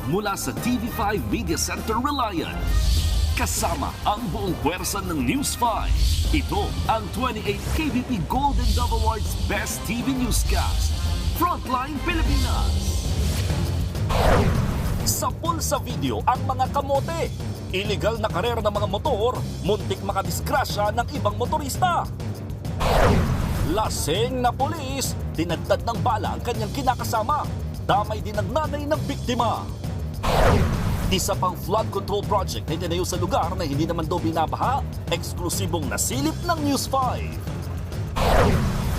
mula sa TV5 Media Center Reliant. Kasama ang buong puwersa ng News 5. Ito ang 28th KBP Golden Dove Awards Best TV Newscast. Frontline Pilipinas. Sa pulsa video ang mga kamote. Illegal na karera ng mga motor, muntik makadisgrasya ng ibang motorista. Lasing na pulis, tinagtad ng bala ang kanyang kinakasama. Damay din ang nanay ng biktima. Isa pang flood control project na itinayo sa lugar na hindi naman daw binabaha, eksklusibong nasilip ng News 5.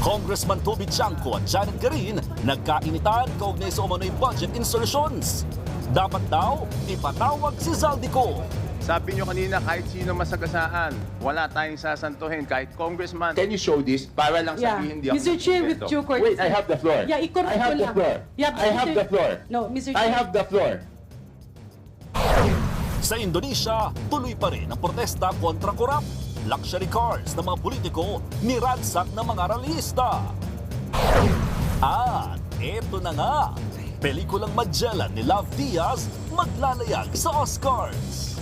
Congressman Toby Chanco at Janet Garin nagkainitan kaugnay sa umano'y budget insertions. Dapat daw ipatawag si Zaldico. Sabi nyo kanina, kahit sino masagasaan, wala tayong sasantuhin, kahit congressman. Can you show this para lang sabihin di ako Mr. Chair, with due courtesy. Wait, I have the floor. Yeah, I have the floor. Yeah, I have the floor. No, Mr. Chair. I have the floor. Sa Indonesia, tuloy pa rin ang protesta kontra korap. Luxury cars ng mga politiko niransak ng mga ralista. At eto na nga, pelikulang Magellan ni Love Diaz maglalayag sa Oscars.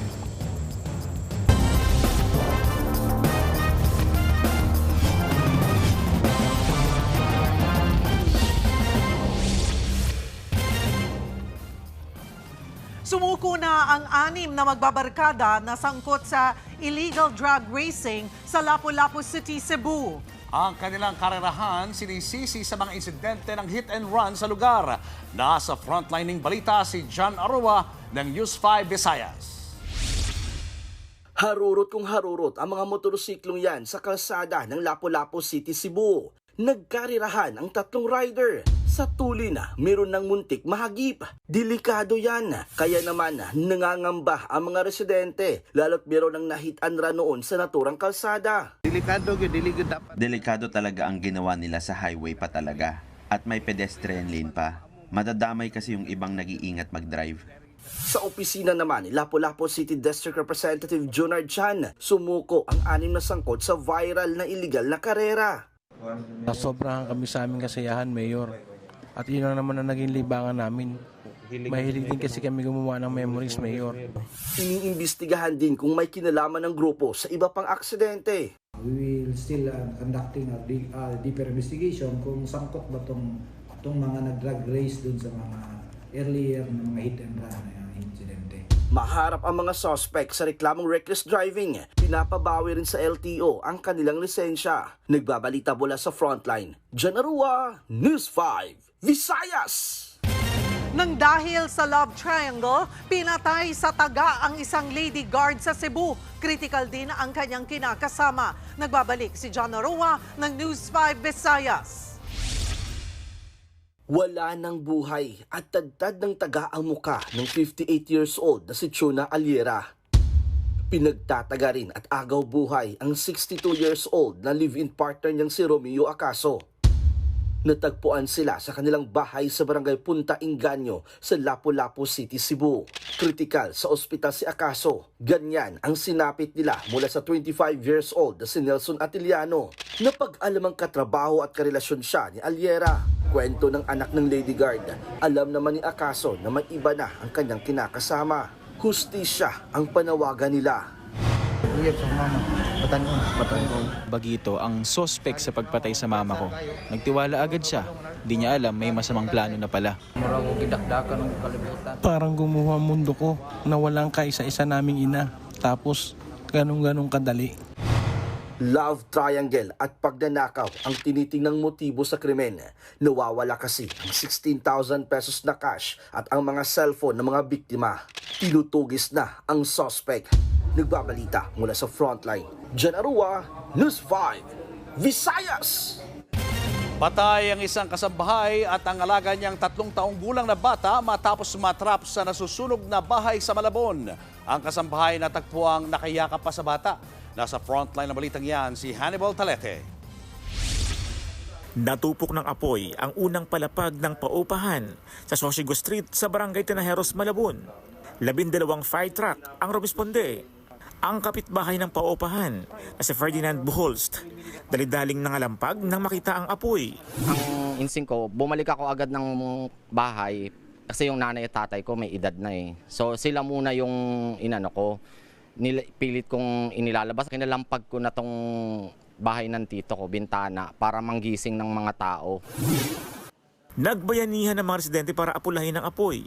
Sumuko na ang 6 na magbabarkada na sangkot sa illegal drug racing sa Lapu-Lapu City, Cebu. Ang kanilang karerahan sinisisi sa mga insidente ng hit and run sa lugar. Nasa frontlining balita si John Arua ng News 5 Visayas. Harurot kung harurot ang mga motorsiklong yan sa kalsada ng Lapu-Lapu City, Cebu. Nagkarirahan ang 3 rider. Sa tuli na, meron ng muntik mahagip. Delikado yan. Kaya naman, nangangamba ang mga residente. Lalo't meron ng nahit and run noon sa naturang kalsada. Delikado dapat. Delikado talaga ang ginawa nila sa highway pa talaga. At may pedestrian lane pa. Madadamay kasi yung ibang nag-iingat mag-drive. Sa opisina naman ni Lapu-Lapu City District Representative Junard Chan, sumuko ang 6 na sangkot sa viral na illegal na karera. Sobrang kami sa aming kasiyahan, Mayor. At yun lang naman ang naging libangan namin. Mahilig din kasi kami gumawa ng memories, Mayor. Iniimbestigahan din kung may kinalaman ng grupo sa iba pang aksidente. We will still conducting a deeper investigation kung sangkot ba tong mga nag-drug race dun sa mga earlier na mga hit and run na insidente. Maharap ang mga suspect sa reklamong reckless driving. Pinapabawi rin sa LTO ang kanilang lisensya. Nagbabalita mula sa frontline. John Arua, News 5, Visayas! Nang dahil sa love triangle, pinatay sa taga ang isang lady guard sa Cebu. Critical din ang kanyang kinakasama. Nagbabalik si John Arua ng News 5 Visayas. Wala ng buhay at tadtad ng taga ang muka ng 58 years old na si Chuna Aliera. Pinagtataga rin at agaw buhay ang 62 years old na live-in partner niyang si Romeo Acaso. Natagpuan sila sa kanilang bahay sa barangay Punta Inganyo sa Lapu-Lapu City, Cebu. Kritikal sa ospital si Acaso. Ganyan ang sinapit nila mula sa 25 years old na si Nelson Atiliano. Napag-alamang katrabaho at karelasyon siya ni Aliera. Kwento ng anak ng Lady Guard, alam naman ni Acaso na may iba na ang kanyang kinakasama. Hustisya ang panawagan nila. Bagito ang sospek sa pagpatay sa mama ko. Nagtiwala agad siya. Di niya alam may masamang plano na pala. Parang gumawa mundo ko na walang kaisa-isa naming ina. Tapos, ganun-ganun kadali. Love triangle at pagnanakaw ang tinitingnang motibo sa krimen. Nawawala kasi ang 16,000 pesos na cash at ang mga cellphone ng mga biktima. Tinutugis na ang suspect. Nagbabalita mula sa frontline. John Arua, News 5, Visayas! Patay ang isang kasambahay at ang alaga niyang 3 taong gulang na bata matapos matrap sa nasusunog na bahay sa Malabon. Ang kasambahay natagpuang nakayakap pa sa bata. Nasa frontline na balitang yan si Hannibal Talete. Natupok ng apoy ang unang palapag ng paupahan sa Sosigo Street sa Barangay Tinajeros, Malabon. 12 fire truck ang rumisponde. Ang kapitbahay ng paupahan na si Ferdinand Buholst, dalidaling nangalampag nang makita ang apoy. Ang instinct ko, bumalik ako agad ng bahay Kasi yung nanay at tatay ko may edad na eh. So sila muna yung inano ko, pilit kong inilalabas. Kinalampag ko na tong bahay ng tito ko, bintana, para manggising ng mga tao. Nagbayanihan ng mga residente para apulahin ang apoy.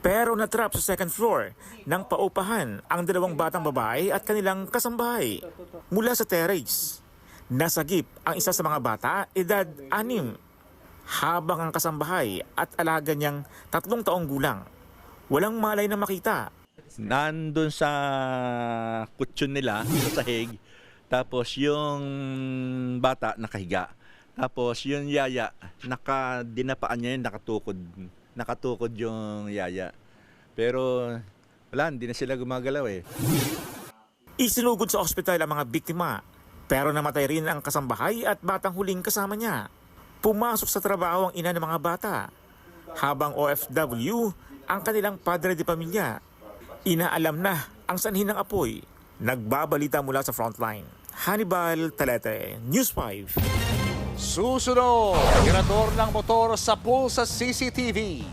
Pero natrap sa second floor ng paupahan ang 2 batang babae at kanilang kasambahay mula sa terrace. Nasagip ang isa sa mga bata, edad 6, habang ang kasambahay at alaga niyang 3 taong gulang. Walang malay na makita. Nandun sa kutsyon nila, sa sahig, tapos yung bata nakahiga. Tapos yung yaya, dinapaan niya yun, nakatukod yung yaya. Pero wala, hindi na sila gumagalaw eh. Isinugod sa ospital ang mga biktima, pero namatay rin ang kasambahay at batang huling kasama niya. Pumasok sa trabaho ang ina ng mga bata, habang OFW ang kanilang padre de pamilya. Inaalam na ang sanhin ng apoy. Nagbabalita mula sa frontline. Hannibal Talete, News 5. Susunod, tirador ng motor sa pool sa CCTV.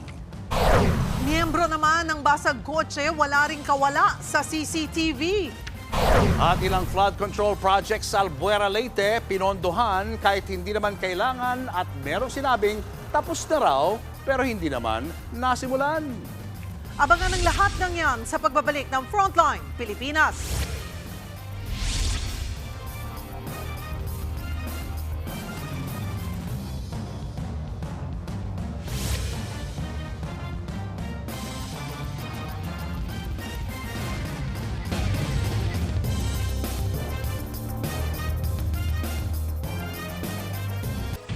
Miyembro naman ng basag kotse, wala ring kawala sa CCTV. At ilang flood control projects sa Albuera, Leyte, pinondohan kahit hindi naman kailangan at merong sinabing tapos na raw pero hindi naman nasimulan. Abangan ang lahat ng yan sa pagbabalik ng Frontline Pilipinas.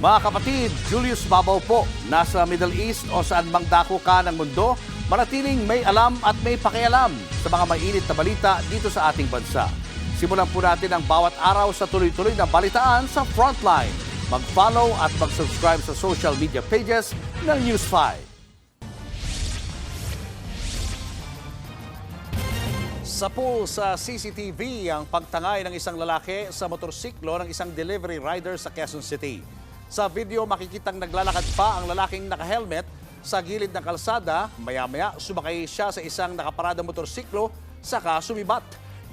Mga kapatid, Julius Babaw po, nasa Middle East o saan mang dako ka ng mundo, manatiling may alam at may pakialam sa mga mainit na balita dito sa ating bansa. Simulan po natin ang bawat araw sa tuloy-tuloy na balitaan sa Frontline. Mag-follow at mag-subscribe sa social media pages ng News 5. Sa pool sa CCTV ang pagtangay ng isang lalaki sa motorsiklo ng isang delivery rider sa Quezon City. Sa video, makikitang naglalakad pa ang lalaking naka-helmet sa gilid ng kalsada. Maya-maya, sumakay siya sa isang nakaparadang motorsiklo, saka sumibat.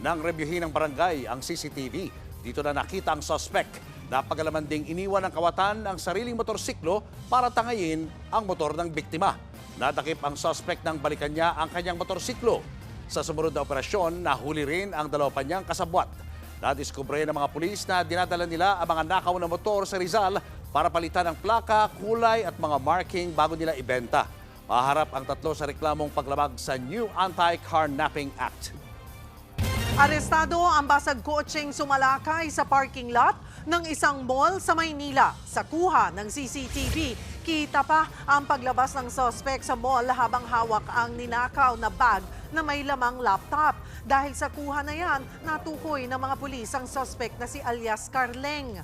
Nang rebyuhin ng barangay ang CCTV, dito na nakita ang suspect. Napagalaman ding iniwan ng kawatan ang sariling motorsiklo para tangayin ang motor ng biktima. Nadakip ang suspect nang balikan niya ang kanyang motorsiklo. Sa sumunod na operasyon, nahuli rin ang 2 pa niyang kasabwat. Nadiskubre ng mga pulis na dinadala nila ang mga nakaw na motor sa Rizal para palitan ang plaka, kulay at mga marking bago nila ibenta. Maharap ang 3 sa reklamong paglabag sa New Anti-Carnapping Act. Arestado ang basag kotseng sumalakay sa parking lot ng isang mall sa Maynila. Sa kuha ng CCTV, kita pa ang paglabas ng suspect sa mall habang hawak ang ninakaw na bag na may lamang laptop. Dahil sa kuha na yan, natukoy ng mga pulis ang suspect na si alias Carleng.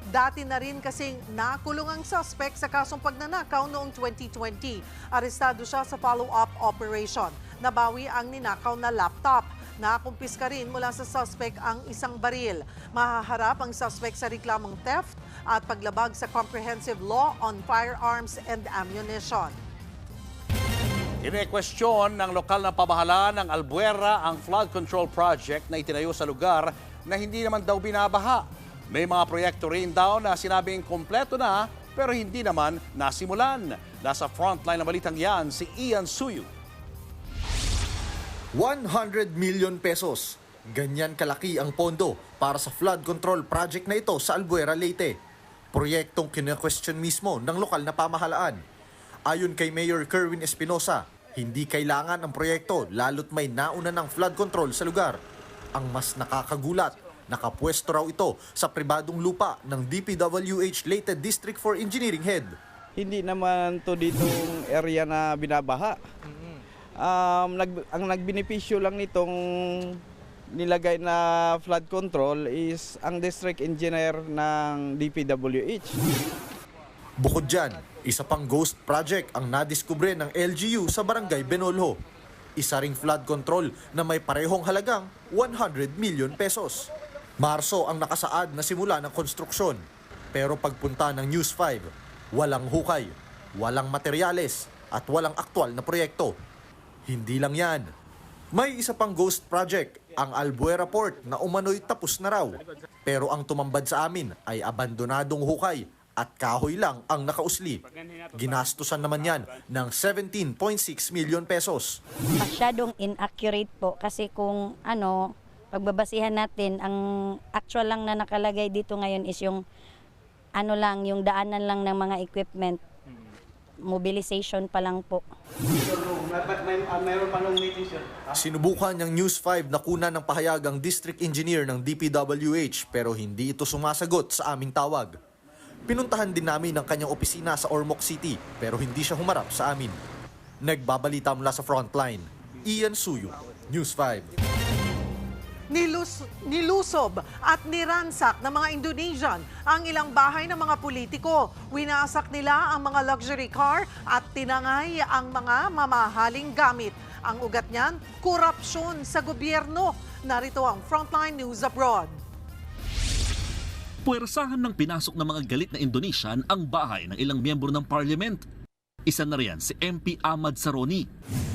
Dati na rin kasing nakulong ang suspect sa kasong pagnanakaw noong 2020. Arestado siya sa follow-up operation. Nabawi ang ninakaw na laptop. Nakumpiska rin mula sa suspect ang isang baril. Mahaharap ang suspect sa reklamong theft at paglabag sa Comprehensive Law on Firearms and Ammunition. Ine-question ng lokal na pamahalaan ng Albuera ang flood control project na itinayo sa lugar na hindi naman daw binabaha. May mga proyekto rin daw na sinabing kompleto na pero hindi naman nasimulan. Nasa frontline na balitang yan si Ian Suyu. 100 million pesos. Ganyan kalaki ang pondo para sa flood control project na ito sa Albuera, Leyte. Proyektong kine-question mismo ng lokal na pamahalaan. Ayon kay Mayor Kerwin Espinosa, hindi kailangan ang proyekto lalo't may nauna ng flood control sa lugar. Ang mas nakakagulat, nakapwesto raw ito sa pribadong lupa ng DPWH Leyte District for Engineering Head. Hindi naman to ditong area na binabaha. Ang nagbenepisyo lang nitong nilagay na flood control is ang district engineer ng DPWH. Bukod dyan, isa pang ghost project ang nadiskubre ng LGU sa Barangay Benolho. Isa ring flood control na may parehong halagang 100 million pesos. Marso ang nakasaad na simula ng konstruksyon. Pero pagpunta ng News 5, walang hukay, walang materyales, at walang aktwal na proyekto. Hindi lang yan. May isa pang ghost project, ang Albuera Port na umano'y tapos na raw. Pero ang tumambad sa amin ay abandonadong hukay at kahoy lang ang nakausli. Ginastusan naman yan ng 17.6 million pesos. Masyadong inaccurate po kasi kung pagbabasihan natin, ang actual lang na nakalagay dito ngayon is yung yung daanan lang ng mga equipment. Mobilization pa lang po. Sinubukan ng News 5 na kunan ng pahayag ang District Engineer ng DPWH pero hindi ito sumasagot sa aming tawag. Pinuntahan din namin ang kanyang opisina sa Ormoc City pero hindi siya humarap sa amin. Nagbabalita mula sa frontline, Ian Suyo, News 5. Nilusob at niransak ng mga Indonesian ang ilang bahay ng mga politiko. Winasak nila ang mga luxury car at tinangay ang mga mamahaling gamit. Ang ugat niyan, korupsyon sa gobyerno. Narito ang Frontline News Abroad. Puwersahan ng pinasok ng mga galit na Indonesian ang bahay ng ilang miyembro ng parliament. Isa na riyan si MP Ahmad Saroni.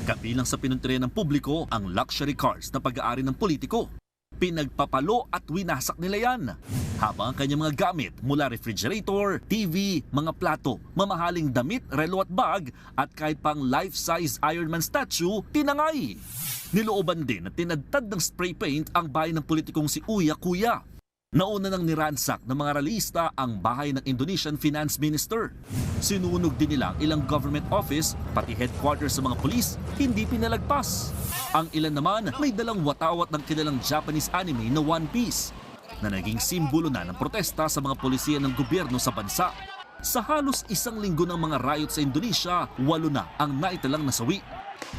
Kabilang sa pinuntirya ng publiko ang luxury cars na pag-aari ng politiko. Pinagpapalo at winasak nila yan. Habang ang kanyang mga gamit mula refrigerator, TV, mga plato, mamahaling damit, relo at bag at kahit pang life-size Iron Man statue, tinangay. Nilooban din at tinadtad ng spray paint ang bahay ng politikong si Uya Kuya. Nauna nang niransak ng mga realista ang bahay ng Indonesian Finance Minister. Sinunog din nila ang ilang government office, pati headquarters sa mga pulis, hindi pinalagpas. Ang ilan naman may dalang watawat ng kilalang Japanese anime na One Piece, na naging simbolo na ng protesta sa mga polisiya ng gobyerno sa bansa. Sa halos isang linggo ng mga riot sa Indonesia, 8 na ang naitalang nasawi.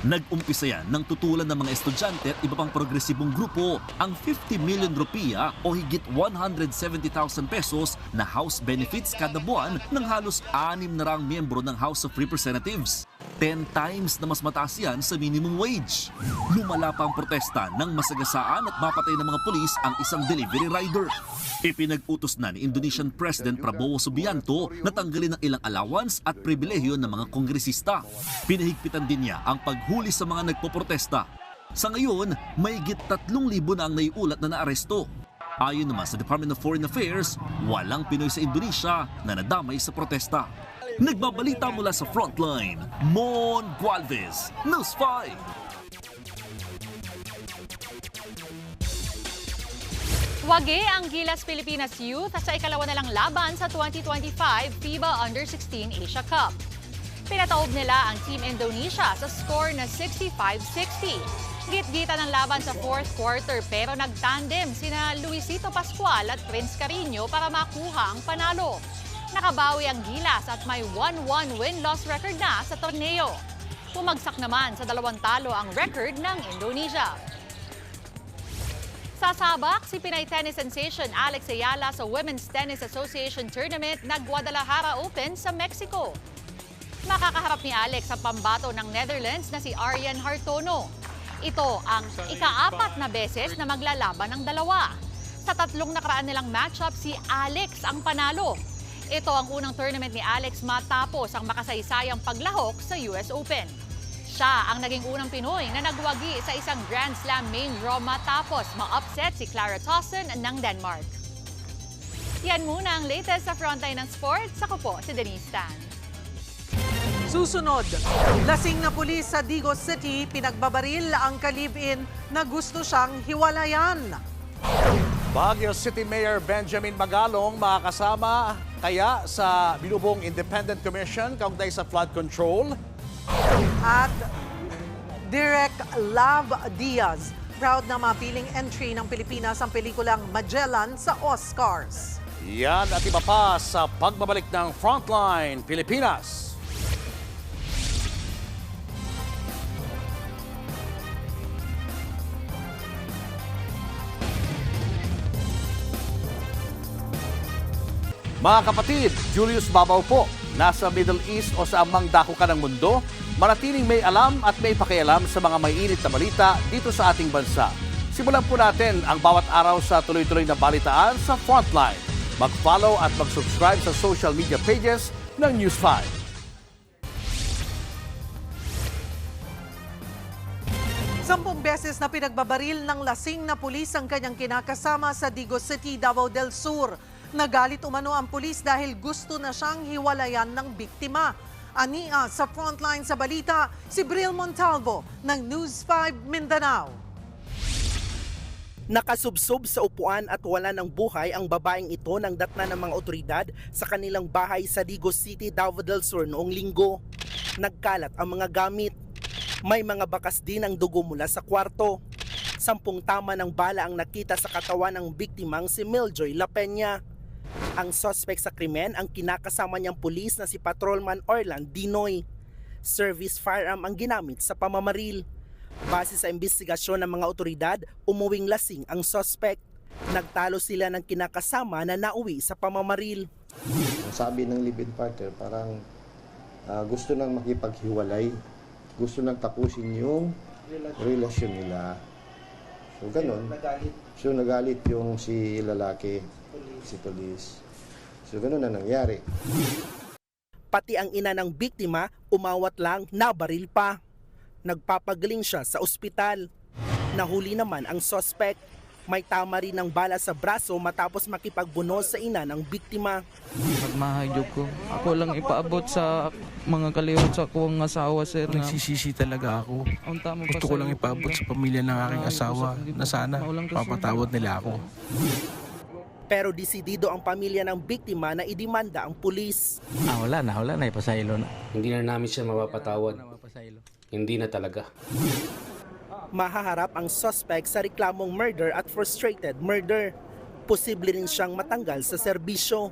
Nag-umpisa yan ng tutulan ng mga estudyante at iba pang progresibong grupo ang 50 million rupiah o higit 170,000 pesos na house benefits kada buwan ng halos 6 na raang miyembro ng House of Representatives. 10 times na mas mataas yan sa minimum wage. Lumala pa ang protesta ng masagasaan at mapatay ng mga pulis ang isang delivery rider. Ipinag-utos na ni Indonesian President Prabowo Subianto na tanggalin ang ilang allowance at pribilehyo ng mga kongresista. Pinahigpitan din niya ang paghuli sa mga nagpoprotesta. Sa ngayon, may higit 3,000 na ang naiulat na naaresto. Ayon naman sa Department of Foreign Affairs, walang Pinoy sa Indonesia na nadamay sa protesta. Nagbabalita mula sa Frontline, Mon Gualvez, News 5. Wagi ang Gilas Pilipinas Youth sa ikalawa na lang laban sa 2025 FIBA Under-16 Asia Cup. Pinataob nila ang Team Indonesia sa score na 65-60. Git-gita ng laban sa fourth quarter pero nagtandem sina Luisito Pascual at Prince Carino para makuha ang panalo. Nakabawi ang Gilas at may 1-1 win-loss record na sa torneo. Pumagsak naman sa 2 talo ang record ng Indonesia. Sasabak si Pinay tennis sensation Alex Ayala sa Women's Tennis Association Tournament na Guadalajara Open sa Mexico. Makakaharap ni Alex sa pambato ng Netherlands na si Arian Hartono. Ito ang ika-4 na beses na maglalaban ng dalawa. Sa 3 nakaraan nilang matchup, si Alex ang panalo. Ito ang unang tournament ni Alex matapos ang makasaysayang paglahok sa US Open. Siya ang naging unang Pinoy na nagwagi sa isang Grand Slam main draw matapos ma-upset si Clara Tauson ng Denmark. Yan muna ang latest sa Frontline ng Sports. Ako po si Denise Tan. Susunod, lasing na pulis sa Digos City, pinagbabaril ang ka-live-in na gusto siyang hiwalayan. Baguio City Mayor Benjamin Magalong makakasama kaya sa binubong Independent Commission kaugnay sa flood control. At Direk Lav Diaz, proud na mapiling entry ng Pilipinas ang pelikulang Magellan sa Oscars. Yan at iba pa sa pagbabalik ng Frontline Pilipinas. Mga kapatid, Julius Babaw po. Nasa Middle East o sa amang dako ka ng mundo, manatiling may alam at may pakialam sa mga may init na balita dito sa ating bansa. Simulan po natin ang bawat araw sa tuloy-tuloy na balitaan sa Frontline. Mag-follow at mag-subscribe sa social media pages ng News 5. 10 beses na pinagbabaril ng lasing na pulis ang kanyang kinakasama sa Digos City, Davao del Sur. Nagalit umano ang pulis dahil gusto na siyang hiwalayan ng biktima. Ania sa frontline sa balita, si Bril Montalvo ng News 5 Mindanao. Nakasubsob sa upuan at wala ng buhay ang babaeng ito nang datna ng mga otoridad sa kanilang bahay sa Digos City, Davao del Sur noong linggo. Nagkalat ang mga gamit. May mga bakas din ang dugo mula sa kwarto. 10 tama ng bala ang nakita sa katawan ng biktimang si Miljoy La Peña. Ang suspect sa krimen ang kinakasama niyang pulis na si Patrolman Orlan Dinoy. Service firearm ang ginamit sa pamamaril. Base sa investigasyon ng mga otoridad, umuwing lasing ang suspect. Nagtalo sila ng kinakasama na nauwi sa pamamaril. Sabi ng live-in partner, parang gusto nang makipaghiwalay. Gusto nang tapusin yung relasyon nila. So, ganun. So, nagalit yung si lalaki, si polis. So, ganun na nangyari. Pati ang ina ng biktima, umawat lang, nabaril pa. Nagpapagaling siya sa ospital. Nahuli naman ang suspect. May tama rin ng bala sa braso matapos makipagbunos sa ina ng biktima. Pagmahayog ko, ako lang ipaabot sa mga kalihot sa akong asawa, sir. Nagsisisi talaga ako. Gusto ko lang ipaabot sa pamilya ng aking asawa na sana papatawad nila ako. Pero desidido ang pamilya ng biktima na idemanda ang pulis. Wala na, ipasaylo na. Hindi na namin siya mapapatawad. Hindi na talaga. Mahaharap ang suspect sa reklamong murder at frustrated murder. Posible rin siyang matanggal sa serbisyo.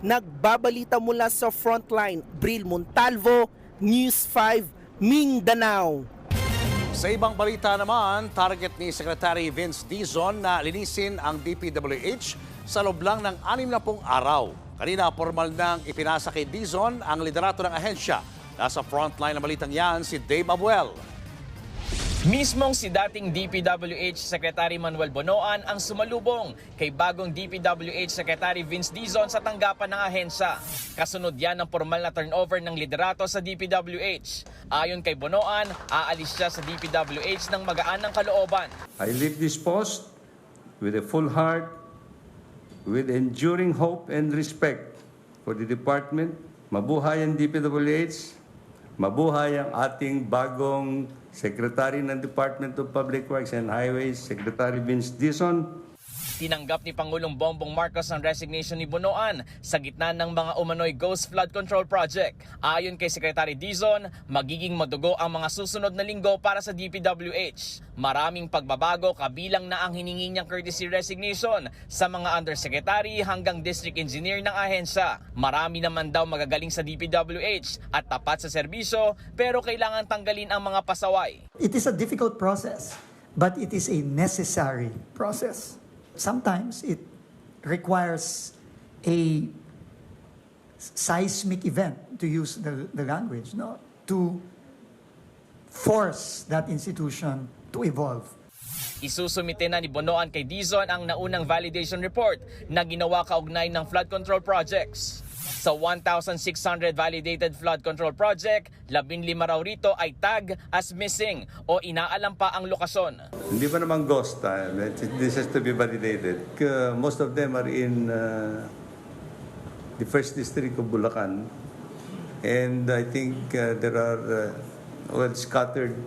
Nagbabalita mula sa frontline, Bril Montalvo, News 5, Mindanao. Sa ibang balita naman, target ni Secretary Vince Dizon na linisin ang DPWH sa loob lang ng 60 araw. Kanina, formal nang ipinasa kay Dizon ang liderato ng ahensya. Nasa frontline ng balitang yan, si Dave Abuel. Mismong si dating DPWH Secretary Manuel Bonoan ang sumalubong kay bagong DPWH Secretary Vince Dizon sa tanggapan ng ahensya. Kasunod yan ng formal na turnover ng liderato sa DPWH. Ayon kay Bonoan, aalis siya sa DPWH ng magaan ng kalooban. I leave this post with a full heart, with enduring hope and respect for the department. Mabuhay ang DPWH, mabuhay ang ating bagong Secretary ng Department of Public Works and Highways, Secretary Vince Dizon. Tinanggap ni Pangulong Bongbong Marcos ang resignation ni Bonoan sa gitna ng mga umano'y Ghost Flood Control Project. Ayon kay Secretary Dizon, magiging madugo ang mga susunod na linggo para sa DPWH. Maraming pagbabago kabilang na ang hiningi niyang courtesy resignation sa mga undersecretary hanggang district engineer ng ahensya. Marami naman daw magagaling sa DPWH at tapat sa serbisyo pero kailangan tanggalin ang mga pasaway. It is a difficult process, but it is a necessary process. Sometimes it requires a seismic event, to use the language, no? To force that institution to evolve. Isusumite na ni Bonoan kay Dizon ang naunang validation report na ginawa kaugnay ng flood control projects. Sa 1,600 validated flood control project, 15 raw rito ay tag as missing o inaalam pa ang lokasyon. Hindi pa naman ghost time. This has to be validated. Most of them are in the first district of Bulacan. And I think there are scattered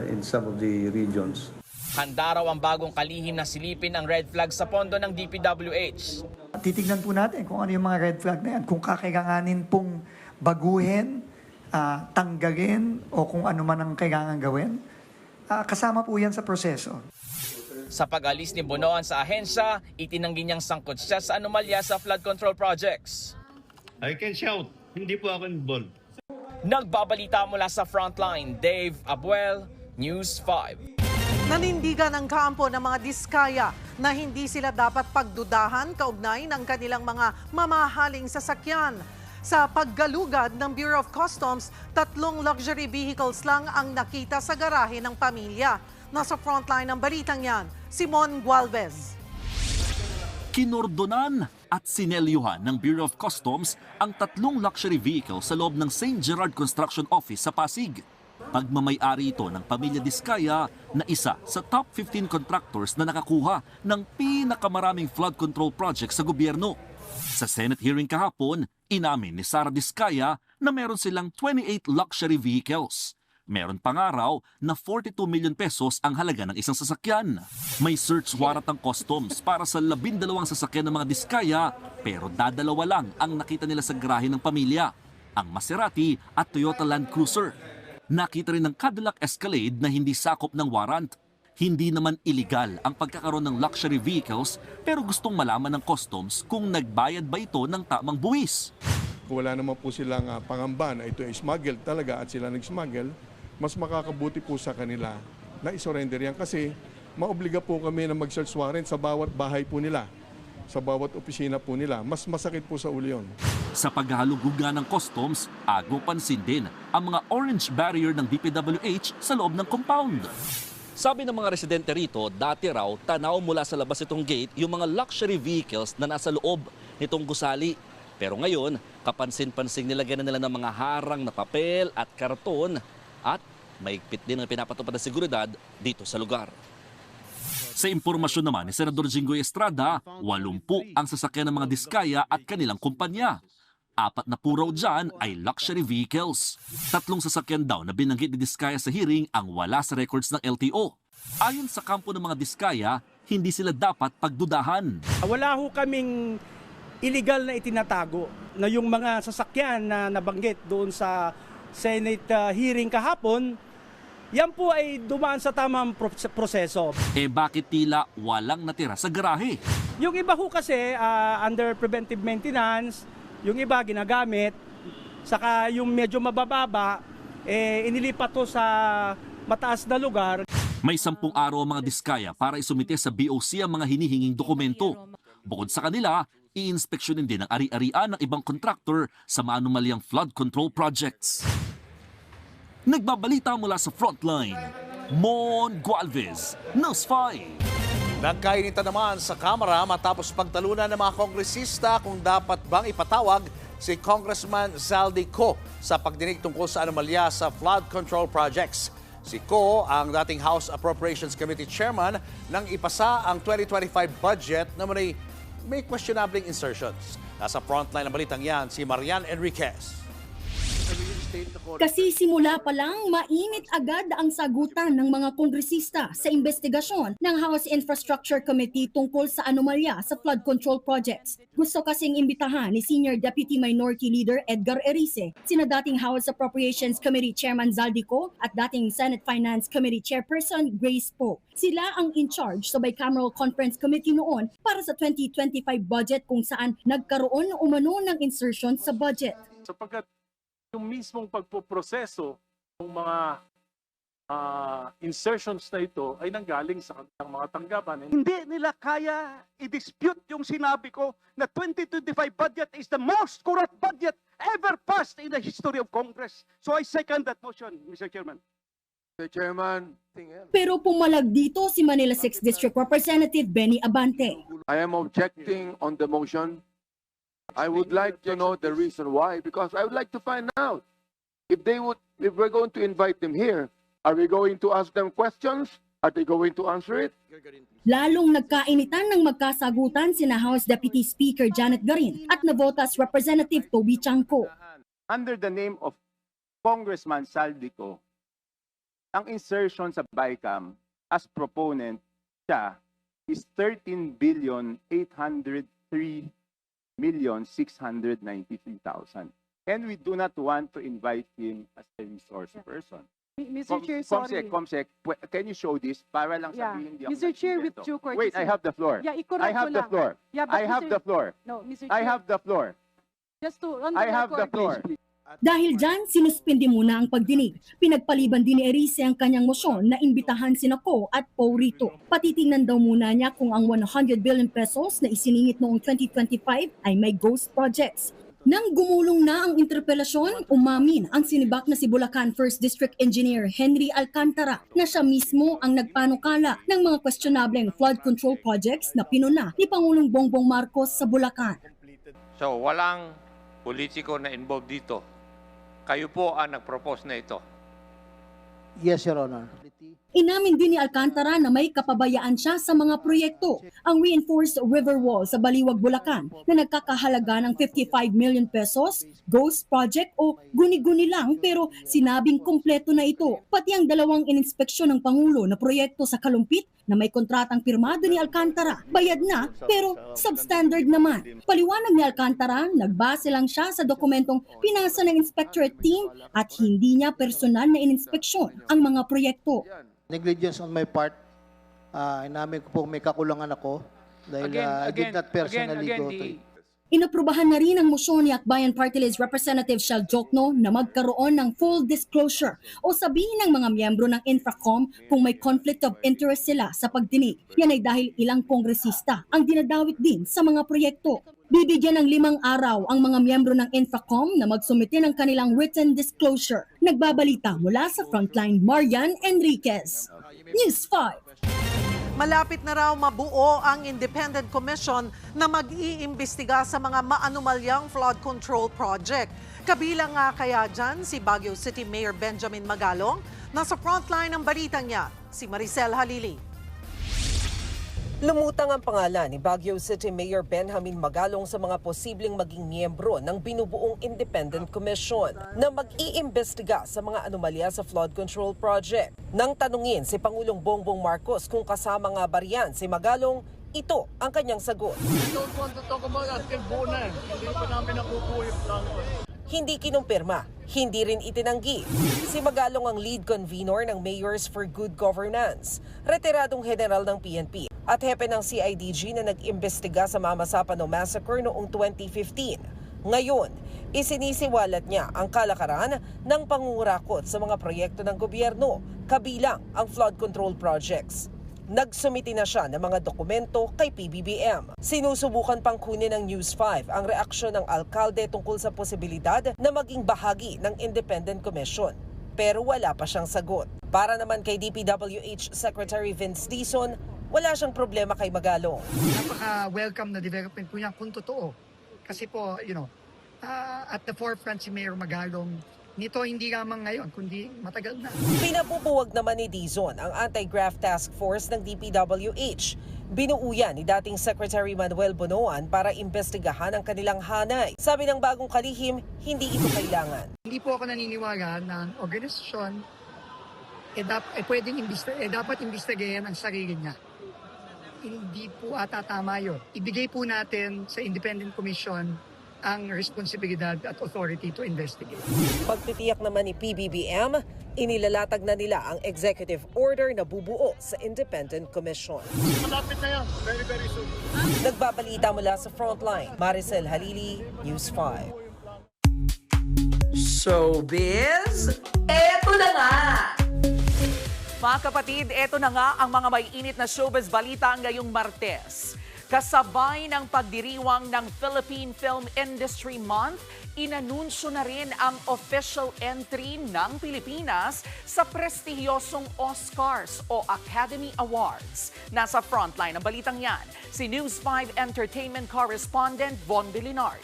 in some of the regions. Handa raw ang bagong kalihim na silipin ang red flag sa pondo ng DPWH. Titignan po natin kung ano yung mga red flag na yan. Kung kakailanganin pong baguhin, tanggalin, o kung ano man ang kailangan gawin. Kasama po yan sa proseso. Sa pag-alis ni Bonoan sa ahensya, itinanggi niyang sangkot siya sa anomalya sa flood control projects. I can shout, hindi po ako involved. Nagbabalita mula sa frontline, Dave Abuel, News 5. Nanindigan ang kampo ng mga diskaya na hindi sila dapat pagdudahan kaugnay ng kanilang mga mamahaling sasakyan. Sa paggalugad ng Bureau of Customs, 3 luxury vehicles lang ang nakita sa garahe ng pamilya. Nasa frontline ng balitang yan, Simon Gualvez. Kinordonan at sinelyuhan ng Bureau of Customs ang 3 luxury vehicles sa loob ng St. Gerard Construction Office sa Pasig. Pagmamayari ito ng pamilya Diskaya na isa sa top 15 contractors na nakakuha ng pinakamaraming flood control project sa gobyerno. Sa Senate hearing kahapon, inamin ni Sara Diskaya na meron silang 28 luxury vehicles. Meron pang araw na 42 million pesos ang halaga ng isang sasakyan. May search warrant ng customs para sa 12 sasakyan ng mga Diskaya, pero dadalawa lang ang nakita nila sa garahe ng pamilya, ang Maserati at Toyota Land Cruiser. Nakita rin ng Cadillac Escalade na hindi sakop ng warrant. Hindi naman illegal ang pagkakaroon ng luxury vehicles, pero gustong malaman ng customs kung nagbayad ba ito ng tamang buwis. Kung wala naman po silang pangamba na ito ay smuggle talaga at sila nag-smuggle, mas makakabuti po sa kanila na isurrender yan kasi maobliga po kami na mag-search warrant sa bawat bahay po nila, sa bawat opisina po nila. Mas masakit po sa ulo yun. Sa paghahaluguga ng customs, agaw pansin din ang mga orange barrier ng DPWH sa loob ng compound. Sabi ng mga residente rito, dati raw tanaw mula sa labas itong gate yung mga luxury vehicles na nasa loob nitong gusali. Pero ngayon, kapansin-pansin nilagyan na nila ng mga harang na papel at karton at mahigpit din ang pinapatupad na seguridad dito sa lugar. Sa impormasyon naman ni Senador Jinggoy Estrada, 80 ang sasakyan ng mga Diskaya at kanilang kumpanya. 4 na po raw dyan ay luxury vehicles. 3 sasakyan daw na binanggit ni Diskaya sa hearing ang wala sa records ng LTO. Ayon sa kampo ng mga Diskaya, hindi sila dapat pagdudahan. Wala ho kaming illegal na itinatago na yung mga sasakyan na nabanggit doon sa Senate hearing kahapon, yan po ay dumaan sa tamang proseso. Bakit tila walang natira sa garahe? Yung iba ho kasi under preventive maintenance, yung iba ginagamit, saka yung medyo mabababa, inilipat to sa mataas na lugar. May 10 araw ang mga Diskaya para isumite sa BOC ang mga hinihinging dokumento. Bukod sa kanila, i-inspeksyonin din ang ari-arian ng ibang contractor sa maanumalyang flood control projects. Nagbabalita mula sa Frontline, Mon Gualvez, News 5. Nagkainitan naman sa Kamara matapos pagtalunan ng mga kongresista kung dapat bang ipatawag si Congressman Zaldi Co sa pagdinig tungkol sa anomalya sa flood control projects. Si Co ang dating House Appropriations Committee Chairman nang ipasa ang 2025 budget na may questionable insertions. Nasa frontline ng balitang yan si Marian Enriquez. Kasi simula pa lang, mainit agad ang sagutan ng mga kongresista sa investigasyon ng House Infrastructure Committee tungkol sa anomalya sa flood control projects. Gusto kasing imbitahan ni Senior Deputy Minority Leader Edgar Erice, sina dating House Appropriations Committee Chairman Zaldi Co at dating Senate Finance Committee Chairperson Grace Poe. Sila ang in-charge sa Bicameral Conference Committee noon para sa 2025 budget kung saan nagkaroon umano ng insertion sa budget. Sapagkat yung mismong pagpoproseso ng mga insertions na ito ay nanggaling sa kanilang mga tanggapan. Hindi nila kaya i-dispute yung sinabi ko na 2025 budget is the most corrupt budget ever passed in the history of Congress. So I second that motion, Mr. Chairman. Mr. Chairman. Pero pumalag dito si Manila 6th District Representative Benny Abante. I am objecting on the motion. I would like to know the reason why, because I would like to find out if we're going to invite them here, are we going to ask them questions? Are they going to answer it? Lalong nagkainitan ng magkasagutan sina House Deputy Speaker Janet Garin at Navotas Representative Toby Chanco. Under the name of Congressman Zaldi Co, ang insertion sa BICAM as proponent siya is 13,803,693,000. And we do not want to invite him as a resource person. Mr. Chair, sorry. Comsec, can you show this para lang sabihin hindi ako Mr. Chair, with nagsimbento? due courtesy. Wait, I have the floor. Yeah, I have the floor. Yeah, but I have the floor. No, Mr. Chair. I have the floor. Just to on the I have the record. floor. Dahil dyan, sinuspindi muna ang pagdinig. Pinagpaliban din ni Erice ang kanyang motion na imbitahan sina Co at Poe rito. Patitingnan daw muna niya kung ang 100 billion pesos na isiningit noong 2025 ay may ghost projects. Nang gumulong na ang interpelasyon, umamin ang sinibak na si Bulacan 1st District Engineer Henry Alcantara na siya mismo ang nagpanukala ng mga questionableng flood control projects na pinuna ni Pangulong Bongbong Marcos sa Bulacan. So walang politiko na involved dito. Kayo po ang nag-propose na ito. Yes, Your Honor. Inamin din ni Alcantara na may kapabayaan siya sa mga proyekto. Ang reinforced river wall sa Baliwag, Bulacan na nagkakahalaga ng 55 million pesos, ghost project o guni-guni lang pero sinabing kumpleto na ito. Pati ang dalawang ininspeksyon ng Pangulo na proyekto sa Kalumpit na may kontratang pirmado ni Alcantara, bayad na pero substandard naman. Paliwanag ni Alcantara, nagbase lang siya sa dokumentong pinasa ng inspectorate team at hindi niya personal na ininspeksyon ang mga proyekto. Negligence on my part. Inamin ko po may kakulangan ako dahil I did not personally go to it. Inaprubahan na rin ang motion ni Akbayan Party List Representative Shal Jokno na magkaroon ng full disclosure o sabihin ng mga miyembro ng Infracom kung may conflict of interest sila sa pagdinig. Yan ay dahil ilang kongresista ang dinadawit din sa mga proyekto. Bibigyan ng 5 araw ang mga miyembro ng Infracom na magsumite ng kanilang written disclosure. Nagbabalita mula sa Frontline, Marian Enriquez. News 5. Malapit na raw mabuo ang Independent Commission na mag-iimbestiga sa mga maanumalyang flood control project. Kabilang nga kaya dyan si Baguio City Mayor Benjamin Magalong. Nasa frontline ng balitang niya, si Maricel Halili. Lumutang ang pangalan ni Baguio City Mayor Benjamin Magalong sa mga posibleng maging miyembro ng binubuong Independent Commission na mag-iimbestiga sa mga anomalya sa flood control project. Nang tanungin si Pangulong Bongbong Marcos kung kasama nga ba riyan si Magalong, ito ang kanyang sagot. Hindi kinumpirma, hindi rin itinanggi. Si Magalong ang lead convener ng Mayors for Good Governance, retiradong general ng PNP at hepe ng CIDG na nag-imbestiga sa Mama Sapano Massacre noong 2015. Ngayon, isinisiwalat niya ang kalakaran ng pangungurakot sa mga proyekto ng gobyerno, kabilang ang flood control projects. Nagsumiti na siya ng mga dokumento kay PBBM. Sinusubukan pang kunin ng News 5 ang reaksyon ng alkalde tungkol sa posibilidad na maging bahagi ng Independent Commission. Pero wala pa siyang sagot. Para naman kay DPWH Secretary Vince Dizon, wala siyang problema kay Magalong. Napaka-welcome na development po niya kung totoo. Kasi po, at the forefront si Mayor Magalong, nito hindi lamang ngayon, kundi matagal na. Pinabubuwag naman ni Dizon ang Anti-Graft Task Force ng DPWH. Binuuyan ni dating Secretary Manuel Bonoan para imbestigahan ang kanilang hanay. Sabi ng bagong kalihim, hindi ito kailangan. Hindi po ako naniniwala na ang organisasyon dapat imbestigahan ang sarili niya. Hindi po ata tama yun. Ibigay po natin sa Independent Commission ang responsibilidad at authority to investigate. Pagtitiyak naman ni PBBM, inilalatag na nila ang executive order na bubuo sa Independent Commission. Malapit na yan. Very, very soon. Nagbabalita mula sa Frontline, Maricel Halili, News 5. Showbiz, eto na nga! Mga kapatid, eto na nga ang mga may init na showbiz balita ngayong Martes. Kasabay ng pagdiriwang ng Philippine Film Industry Month, inanunsyo na rin ang official entry ng Pilipinas sa prestihiyosong Oscars o Academy Awards. Nasa frontline ng balitang yan, si News 5 Entertainment Correspondent Von Bilinario.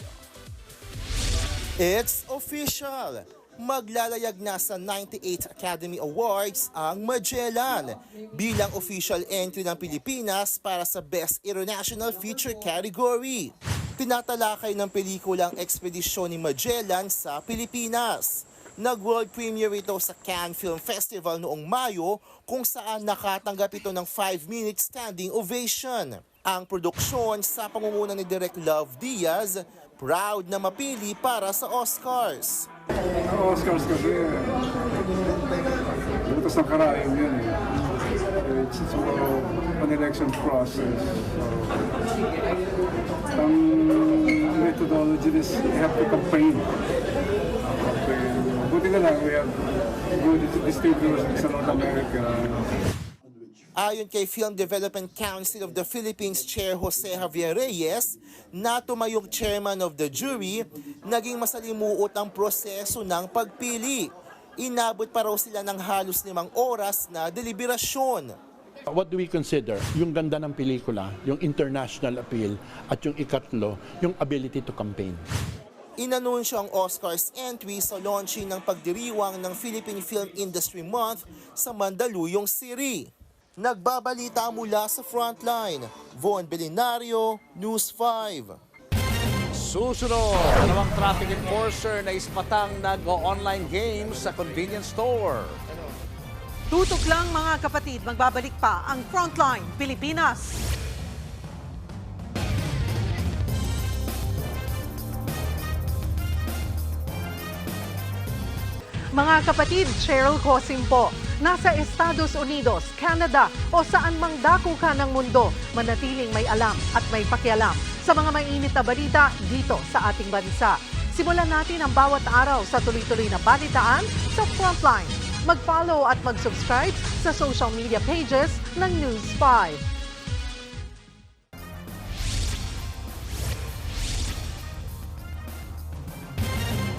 It's official! Maglalayag na sa 98th Academy Awards ang Magellan bilang official entry ng Pilipinas para sa Best International Feature category. Tinatalakay ng pelikulang ekspedisyon ni Magellan sa Pilipinas. Nag-world premiere ito sa Cannes Film Festival noong Mayo kung saan nakatanggap ito ng 5-minute standing ovation. Ang produksyon sa pangunguna ni Direk Love Diaz, proud na mapili para sa Oscars. Oscars kasi, butas ng karayom yan eh. It's an election process. So, ang methodology is you have to campaign. Buti na lang, we have good distributors sa North America. Ayon kay Film Development Council of the Philippines Chair Jose Javier Reyes, na tumayong chairman of the jury, naging masalimuot ang proseso ng pagpili. Inabot pa raw sila ng halos 5 oras na deliberasyon. What do we consider? Yung ganda ng pelikula, yung international appeal, at yung ikatlo, yung ability to campaign. Inanunsyo ang Oscars entry sa launching ng pagdiriwang ng Philippine Film Industry Month sa Mandaluyong City. Nagbabalita mula sa Frontline, Von Belinario, News 5. Susunod, dalawang traffic enforcer na ispatang nag-online games sa convenience store. Tutok lang mga kapatid, magbabalik pa ang Frontline Pilipinas. Mga kapatid, Cheryl Cosim po. Nasa Estados Unidos, Canada o saan mang dako ka ng mundo, manatiling may alam at may pakialam sa mga mainit na balita dito sa ating bansa. Simulan natin ang bawat araw sa tuloy-tuloy na balitaan sa Frontline. Mag-follow at mag-subscribe sa social media pages ng News 5.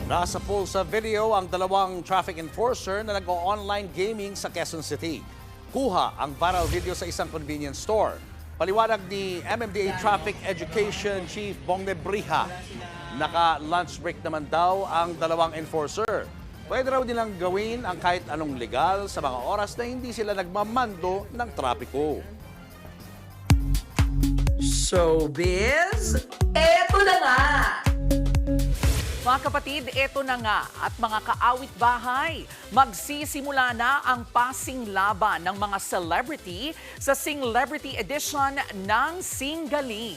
Nasa pool sa video ang dalawang traffic enforcer na nag-online gaming sa Quezon City. Kuha ang viral video sa isang convenience store. Paliwanag ni MMDA Traffic Education Chief Bong Nebriha. Naka-lunch break naman daw ang dalawang enforcer. Pwede raw nilang gawin ang kahit anong legal sa mga oras na hindi sila nagmamando ng trapiko. Showbiz, eto na nga! Mga kapatid, eto na nga at mga kaawit bahay. Magsisimula na ang passing laban ng mga celebrity sa Celebrity Edition ng Singali.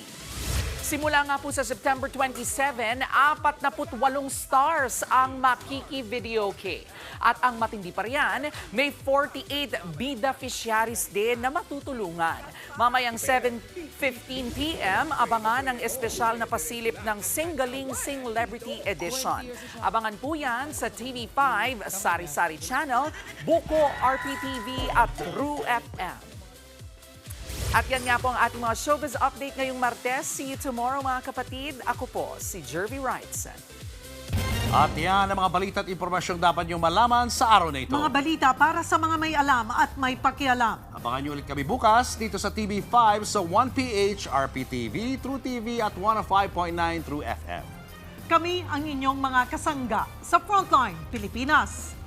Simula nga po sa September 27, 48 stars ang makiki-videoke. At ang matindi pa riyan, may 48 bida fisyaris din na matutulungan. Mamayang 7:15 p.m., abangan ang espesyal na pasilip ng Singaling Celebrity Edition. Abangan po yan sa TV5, Sari Sari Channel, Buko RPTV at True FM. At yan nga po ang ating mga showbiz update ngayong Martes. See you tomorrow mga kapatid. Ako po si Jervy Wrightson. At yan ang mga balita at impormasyong dapat niyong malaman sa araw na ito. Mga balita para sa mga may alam at may pakialam. Abangan niyo ulit kami bukas dito sa TV5 sa 1PH RPTV, True TV at 105.9 True FM. Kami ang inyong mga kasangga sa Frontline Pilipinas.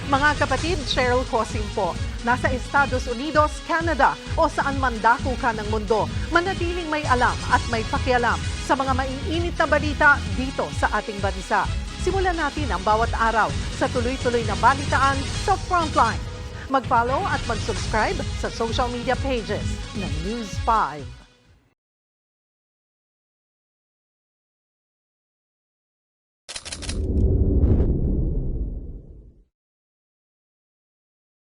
Mga kapatid, Cheryl Cosim po. Nasa Estados Unidos, Canada o saan man dako ka ng mundo, manatiling may alam at may pakialam sa mga maiinit na balita dito sa ating bansa. Simulan natin ang bawat araw sa tuloy-tuloy na balitaan sa Frontline. Mag-follow at mag-subscribe sa social media pages ng News 5.